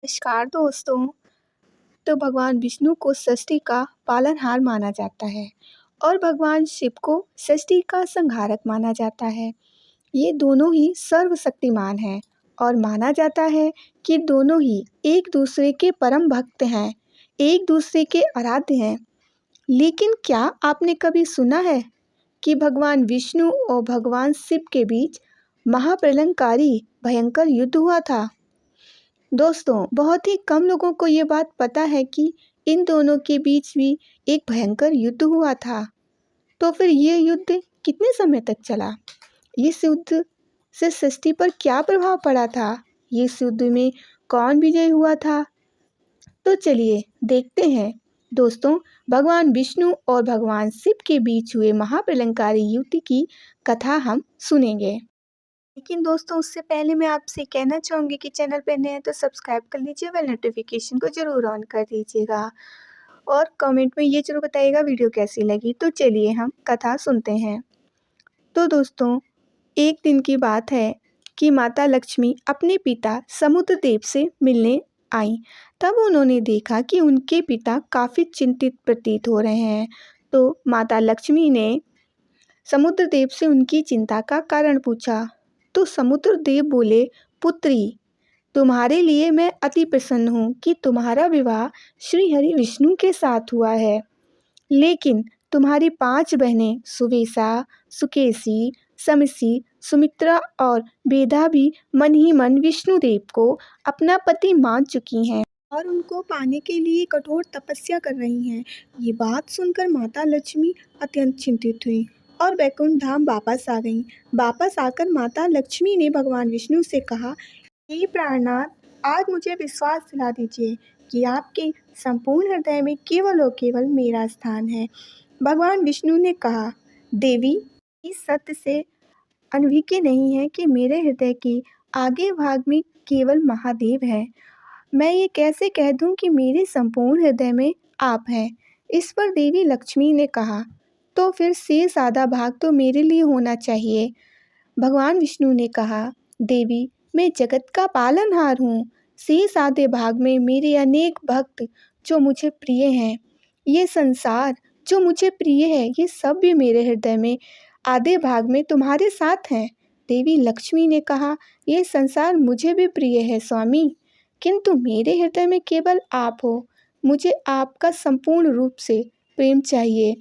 नमस्कार दोस्तों। तो भगवान विष्णु को षष्ठी का पालनहार माना जाता है और भगवान शिव को षष्ठी का संहारक माना जाता है। ये दोनों ही सर्वशक्तिमान हैं और माना जाता है कि दोनों ही एक दूसरे के परम भक्त हैं, एक दूसरे के आराध्य हैं। लेकिन क्या आपने कभी सुना है कि भगवान विष्णु और भगवान शिव के बीच महाप्रलयंकारी भयंकर युद्ध हुआ था? दोस्तों, बहुत ही कम लोगों को ये बात पता है कि इन दोनों के बीच भी एक भयंकर युद्ध हुआ था। तो फिर ये युद्ध कितने समय तक चला? इस युद्ध से सृष्टि पर क्या प्रभाव पड़ा था? इस युद्ध में कौन विजयी हुआ था? तो चलिए देखते हैं। दोस्तों, भगवान विष्णु और भगवान शिव के बीच हुए महाप्रलयंकारी युद्ध की कथा हम सुनेंगे। लेकिन दोस्तों, उससे पहले मैं आपसे कहना चाहूँगी कि चैनल पे नए हैं तो सब्सक्राइब कर लीजिए, बेल नोटिफिकेशन को ज़रूर ऑन कर दीजिएगा और कमेंट में ये ज़रूर बताइएगा वीडियो कैसी लगी। तो चलिए हम कथा सुनते हैं। तो दोस्तों, एक दिन की बात है कि माता लक्ष्मी अपने पिता समुद्रदेव से मिलने आईं। तब उन्होंने देखा कि उनके पिता काफ़ी चिंतित प्रतीत हो रहे हैं। तो माता लक्ष्मी ने समुद्रदेव से उनकी चिंता का कारण पूछा। तो समुद्रदेव बोले, पुत्री, तुम्हारे लिए मैं अति प्रसन्न हूँ कि तुम्हारा विवाह श्री हरि विष्णु के साथ हुआ है। लेकिन तुम्हारी 5 बहनें सुवेशा, सुकेशी, समसी, सुमित्रा और वेदा भी मन ही मन विष्णुदेव को अपना पति मान चुकी हैं और उनको पाने के लिए कठोर तपस्या कर रही हैं। ये बात सुनकर माता लक्ष्मी अत्यंत चिंतित हुई और वैकुंठ धाम वापस आ गईं। वापस आकर माता लक्ष्मी ने भगवान विष्णु से कहा, हे प्राणनाथ, आज मुझे विश्वास दिला दीजिए कि आपके संपूर्ण हृदय में केवल और केवल मेरा स्थान है। भगवान विष्णु ने कहा, देवी, इस सत्य से अनभिज्ञ नहीं है कि मेरे हृदय के आगे भाग में केवल महादेव है। मैं ये कैसे कह दूं कि मेरे संपूर्ण हृदय में आप हैं? इस पर देवी लक्ष्मी ने कहा, तो फिर शेष आधा भाग तो मेरे लिए होना चाहिए। भगवान विष्णु ने कहा, देवी, मैं जगत का पालनहार हूँ। शेष आधे भाग में मेरे अनेक भक्त जो मुझे प्रिय हैं। ये संसार जो मुझे प्रिय है, ये सब भी मेरे हृदय में आधे भाग में तुम्हारे साथ हैं। देवी लक्ष्मी ने कहा, ये संसार मुझे भी प्रिय है स्वामी, किंतु मेरे हृदय में केवल आप हो। मुझे आपका संपूर्ण रूप से प्रेम चाहिए।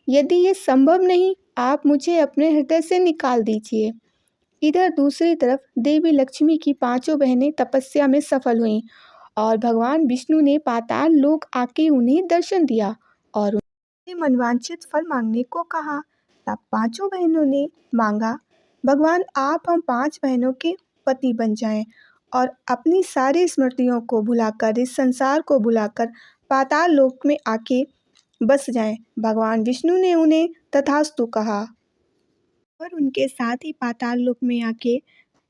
यदि ये संभव नहीं, आप मुझे अपने हृदय से निकाल दीजिए। इधर दूसरी तरफ देवी लक्ष्मी की 5 बहनें तपस्या में सफल हुईं और भगवान विष्णु ने पाताल लोक आके उन्हें दर्शन दिया और उनसे मनवांछित फल मांगने को कहा। तब 5 बहनों ने मांगा, भगवान, आप हम 5 बहनों के पति बन जाएं और अपनी सारी स्मृतियों को भुलाकर, इस संसार को भुलाकर पाताल लोक में आके बस जाएं। भगवान विष्णु ने उन्हें तथास्तु कहा और उनके साथ ही पाताल लोक में आके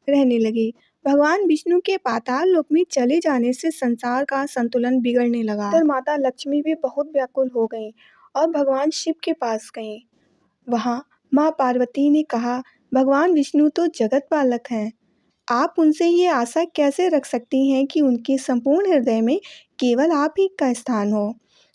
रहने लगे। भगवान विष्णु के पाताल लोक में चले जाने से संसार का संतुलन बिगड़ने लगा। तो माता लक्ष्मी भी बहुत व्याकुल हो गईं और भगवान शिव के पास गईं। वहाँ माँ पार्वती ने कहा, भगवान विष्णु तो जगत पालक हैं। आप उनसे ये आशा कैसे रख सकती हैं कि उनके संपूर्ण हृदय में केवल आप ही का स्थान हो?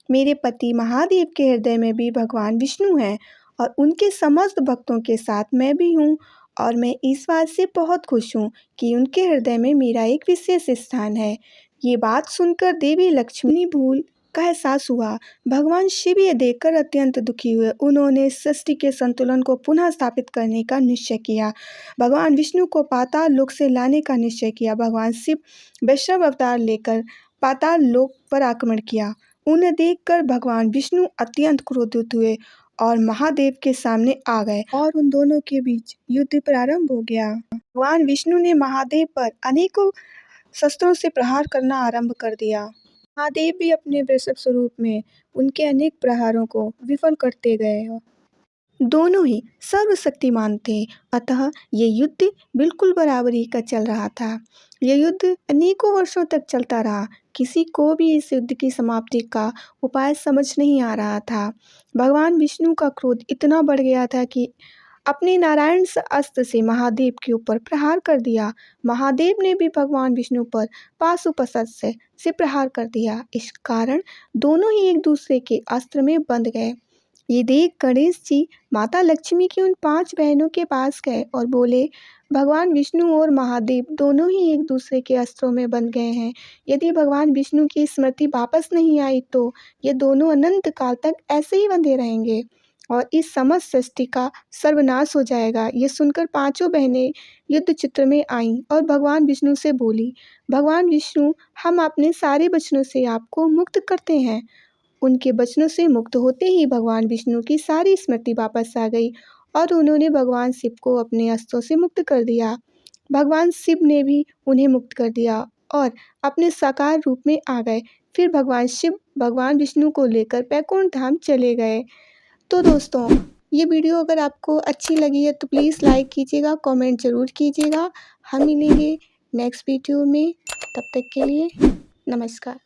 मेरे पति महादेव के हृदय में भी भगवान विष्णु हैं और उनके समस्त भक्तों के साथ मैं भी हूँ और मैं इस बात से बहुत खुश हूँ कि उनके हृदय में मेरा एक विशेष स्थान है। ये बात सुनकर देवी लक्ष्मी भूल का एहसास हुआ। भगवान शिव ये देखकर अत्यंत दुखी हुए। उन्होंने सृष्टि के संतुलन को पुनः स्थापित करने का निश्चय किया। भगवान विष्णु को पाताल लोक से लाने का निश्चय किया। भगवान शिव वैष्णव अवतार लेकर पाताल लोक पर आक्रमण किया। उन्हें देखकर भगवान विष्णु अत्यंत क्रोधित हुए और महादेव के सामने आ गए और उन दोनों के बीच युद्ध प्रारंभ हो गया। भगवान विष्णु ने महादेव पर अनेकों शस्त्रों से प्रहार करना आरंभ कर दिया। महादेव भी अपने वृषभ स्वरूप में उनके अनेक प्रहारों को विफल करते गए। दोनों ही सर्वशक्तिमान थे, अतः ये युद्ध बिल्कुल बराबरी का चल रहा था। यह युद्ध अनेकों वर्षों तक चलता रहा। किसी को भी इस युद्ध की समाप्ति का उपाय समझ नहीं आ रहा था। भगवान विष्णु का क्रोध इतना बढ़ गया था कि अपने नारायण अस्त्र से महादेव के ऊपर प्रहार कर दिया। महादेव ने भी भगवान विष्णु पर पाशुपतास्त्र से प्रहार कर दिया। इस कारण दोनों ही एक दूसरे के अस्त्र में बंध गए। ये देख गणेश जी माता लक्ष्मी की उन 5 बहनों के पास गए और बोले, भगवान विष्णु और महादेव दोनों ही एक दूसरे के अस्त्रों में बंध गए हैं। यदि भगवान विष्णु की स्मृति वापस नहीं आई तो ये दोनों अनंत काल तक ऐसे ही बंधे रहेंगे और इस समस्त सृष्टि का सर्वनाश हो जाएगा। ये सुनकर 5 बहनें युद्ध चित्र में आईं और भगवान विष्णु से बोली, भगवान विष्णु, हम अपने सारे वचनों से आपको मुक्त करते हैं। उनके वचनों से मुक्त होते ही भगवान विष्णु की सारी स्मृति वापस आ गई और उन्होंने भगवान शिव को अपने अस्त्रों से मुक्त कर दिया। भगवान शिव ने भी उन्हें मुक्त कर दिया और अपने साकार रूप में आ गए। फिर भगवान शिव भगवान विष्णु को लेकर बैकुंठ धाम चले गए। तो दोस्तों, ये वीडियो अगर आपको अच्छी लगी है तो प्लीज़ लाइक कीजिएगा, कमेंट ज़रूर कीजिएगा। हम मिलेंगे नेक्स्ट वीडियो में, तब तक के लिए नमस्कार।